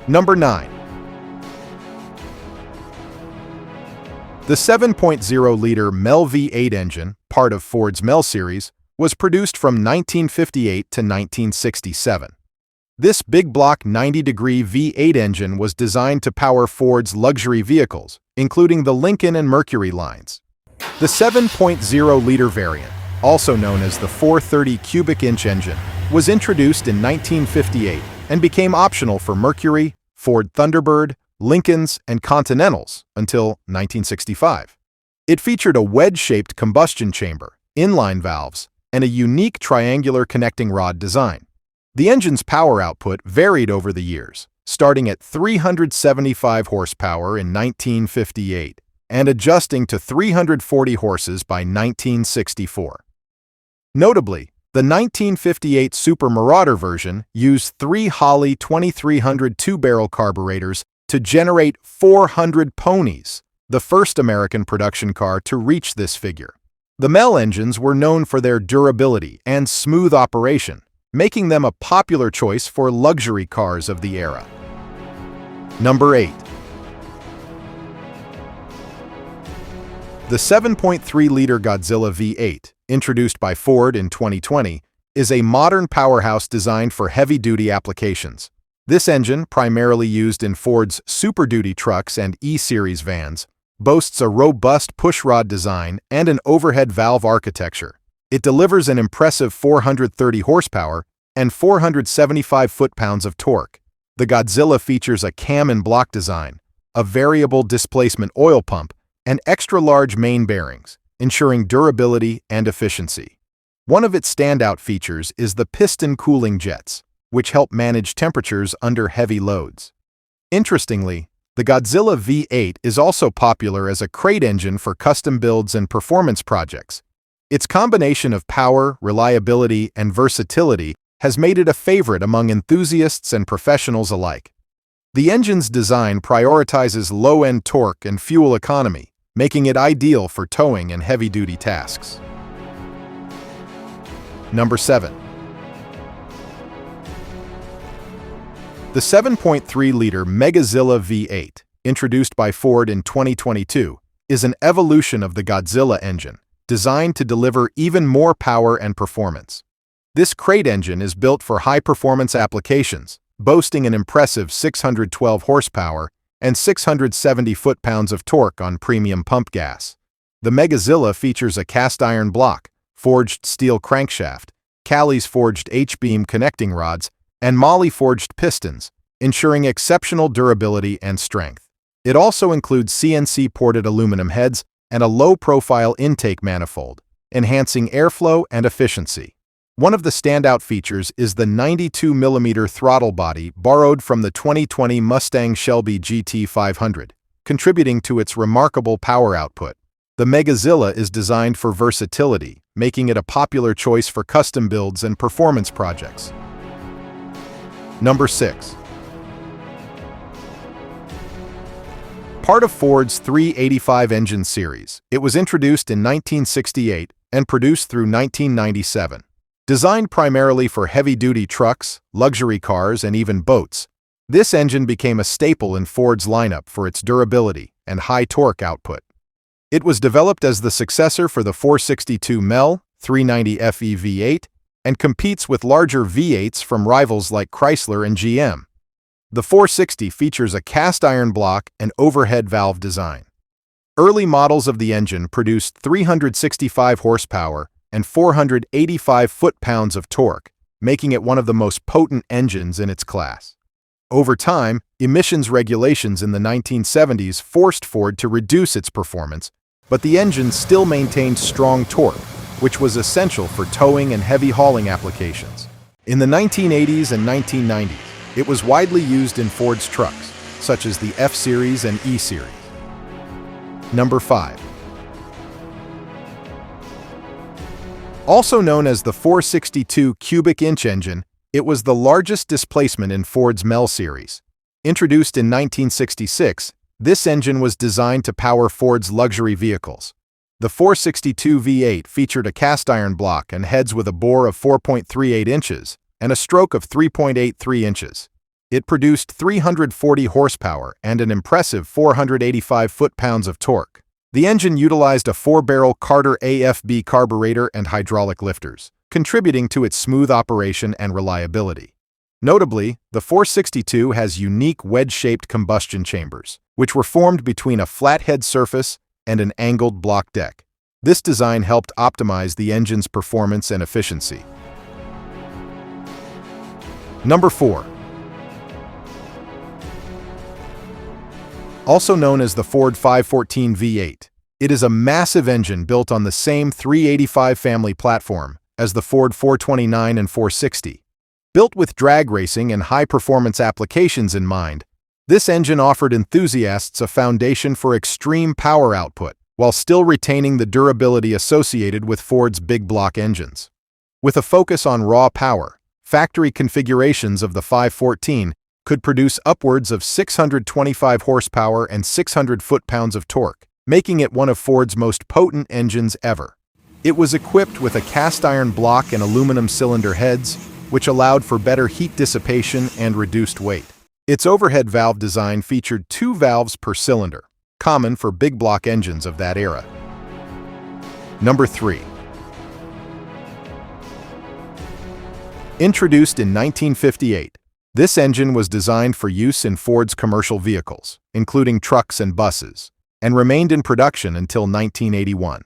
Number 9. The 7.0-liter MEL V8 engine, part of Ford's MEL series, was produced from 1958 to 1967. This big-block 90-degree V8 engine was designed to power Ford's luxury vehicles, including the Lincoln and Mercury lines. The 7.0-liter variant, also known as the 430 cubic-inch engine, was introduced in 1958 and became optional for Mercury, Ford Thunderbird, Lincolns, and Continentals until 1965. It featured a wedge-shaped combustion chamber, inline valves, and a unique triangular connecting rod design. The engine's power output varied over the years, starting at 375 horsepower in 1958 and adjusting to 340 horses by 1964. Notably, the 1958 Super Marauder version used 3 Holley 2300 two-barrel carburetors to generate 400 ponies, the first American production car to reach this figure. The MEL engines were known for their durability and smooth operation, making them a popular choice for luxury cars of the era. Number 8. The 7.3-liter Godzilla V8, introduced by Ford in 2020, is a modern powerhouse designed for heavy-duty applications. This engine, primarily used in Ford's Super Duty trucks and E-Series vans, boasts a robust pushrod design and an overhead valve architecture. It delivers an impressive 430 horsepower and 475 foot-pounds of torque. The Godzilla features a cam and block design, a variable displacement oil pump, and extra-large main bearings, ensuring durability and efficiency. One of its standout features is the piston cooling jets, which help manage temperatures under heavy loads. Interestingly, the Godzilla V8 is also popular as a crate engine for custom builds and performance projects. Its combination of power, reliability, and versatility has made it a favorite among enthusiasts and professionals alike. The engine's design prioritizes low-end torque and fuel economy, making it ideal for towing and heavy-duty tasks. Number 7. The 7.3-liter Megazilla V8, introduced by Ford in 2022, is an evolution of the Godzilla engine, designed to deliver even more power and performance. This crate engine is built for high-performance applications, boasting an impressive 612 horsepower and 670 foot-pounds of torque on premium pump gas. The Megazilla features a cast-iron block, forged steel crankshaft, Callie's forged H-beam connecting rods, and Moly-forged pistons, ensuring exceptional durability and strength. It also includes CNC-ported aluminum heads and a low-profile intake manifold, enhancing airflow and efficiency. One of the standout features is the 92mm throttle body borrowed from the 2020 Mustang Shelby GT500, contributing to its remarkable power output. The Megazilla is designed for versatility, making it a popular choice for custom builds and performance projects. Number 6. Part of Ford's 385 engine series, it was introduced in 1968 and produced through 1997. Designed primarily for heavy-duty trucks, luxury cars, and even boats, this engine became a staple in Ford's lineup for its durability and high torque output. It was developed as the successor for the 462 MEL 390 FE V8 and competes with larger V8s from rivals like Chrysler and GM. The 460 features a cast-iron block and overhead valve design. Early models of the engine produced 365 horsepower and 485 foot-pounds of torque, making it one of the most potent engines in its class. Over time, emissions regulations in the 1970s forced Ford to reduce its performance, but the engine still maintained strong torque, which was essential for towing and heavy hauling applications. In the 1980s and 1990s, it was widely used in Ford's trucks, such as the F-Series and E-Series. Number 5. Also known as the 462 cubic-inch engine, it was the largest displacement in Ford's MEL series. Introduced in 1966, this engine was designed to power Ford's luxury vehicles. The 462 V8 featured a cast-iron block and heads with a bore of 4.38 inches and a stroke of 3.83 inches. It produced 340 horsepower and an impressive 485 foot-pounds of torque. The engine utilized a 4-barrel Carter AFB carburetor and hydraulic lifters, contributing to its smooth operation and reliability. Notably, the 462 has unique wedge-shaped combustion chambers, which were formed between a flathead surface and an angled block deck. This design helped optimize the engine's performance and efficiency. Number 4. Also known as the Ford 514 V8, it is a massive engine built on the same 385 family platform as the Ford 429 and 460. Built with drag racing and high-performance applications in mind, this engine offered enthusiasts a foundation for extreme power output, while still retaining the durability associated with Ford's big block engines. With a focus on raw power, factory configurations of the 514 could produce upwards of 625 horsepower and 600 foot-pounds of torque, making it one of Ford's most potent engines ever. It was equipped with a cast-iron block and aluminum cylinder heads, which allowed for better heat dissipation and reduced weight. Its overhead valve design featured 2 valves per cylinder, common for big block engines of that era. Number 3. Introduced in 1958, this engine was designed for use in Ford's commercial vehicles, including trucks and buses, and remained in production until 1981.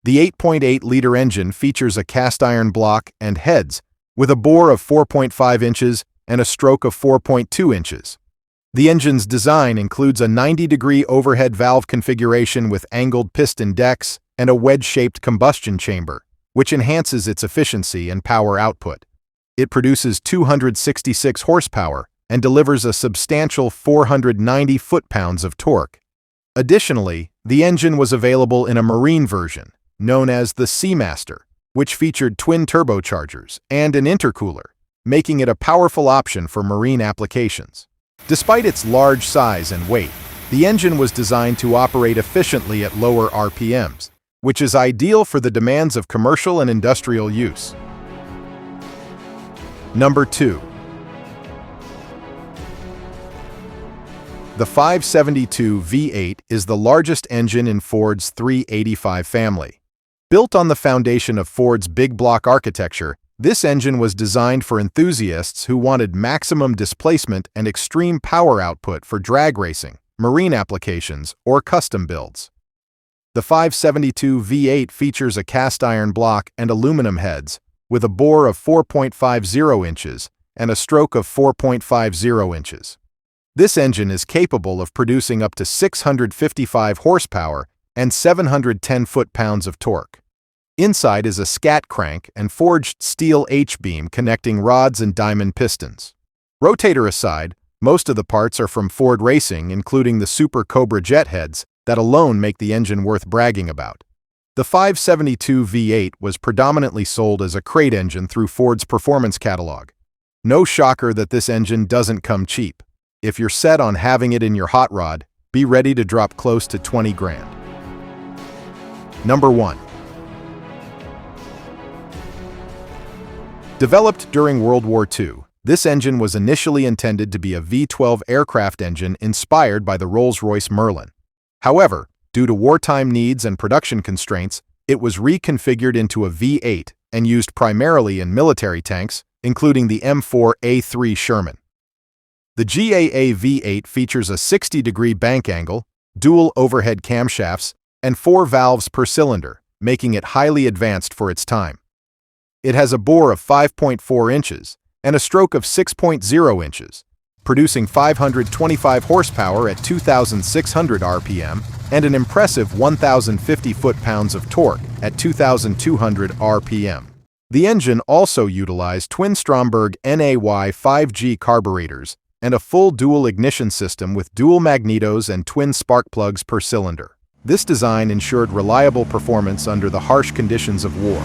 The 8.8-liter engine features a cast-iron block and heads with a bore of 4.5 inches and a stroke of 4.2 inches. The engine's design includes a 90-degree overhead valve configuration with angled piston decks and a wedge-shaped combustion chamber, which enhances its efficiency and power output. It produces 266 horsepower and delivers a substantial 490 foot-pounds of torque. Additionally, the engine was available in a marine version, known as the Seamaster, which featured twin turbochargers and an intercooler, making it a powerful option for marine applications. Despite its large size and weight, the engine was designed to operate efficiently at lower RPMs, which is ideal for the demands of commercial and industrial use. Number 2. The 572 V8 is the largest engine in Ford's 385 family. Built on the foundation of Ford's big block architecture, this engine was designed for enthusiasts who wanted maximum displacement and extreme power output for drag racing, marine applications, or custom builds. The 572 V8 features a cast-iron block and aluminum heads, with a bore of 4.50 inches and a stroke of 4.50 inches. This engine is capable of producing up to 655 horsepower and 710 foot-pounds of torque. Inside is a scat crank and forged steel H-beam connecting rods and diamond pistons. Rotator aside, most of the parts are from Ford Racing, including the Super Cobra jet heads that alone make the engine worth bragging about. The 572 V8 was predominantly sold as a crate engine through Ford's performance catalog. No shocker that this engine doesn't come cheap. If you're set on having it in your hot rod, be ready to drop close to 20 grand. Number 1. Developed during World War II, this engine was initially intended to be a V12 aircraft engine inspired by the Rolls-Royce Merlin. However, due to wartime needs and production constraints, it was reconfigured into a V8 and used primarily in military tanks, including the M4A3 Sherman. The GAA V8 features a 60-degree bank angle, dual overhead camshafts, and 4 valves per cylinder, making it highly advanced for its time. It has a bore of 5.4 inches and a stroke of 6.0 inches, producing 525 horsepower at 2,600 RPM and an impressive 1,050 foot-pounds of torque at 2,200 RPM. The engine also utilized twin Stromberg NAY 5G carburetors and a full dual ignition system with dual magnetos and twin spark plugs per cylinder. This design ensured reliable performance under the harsh conditions of war.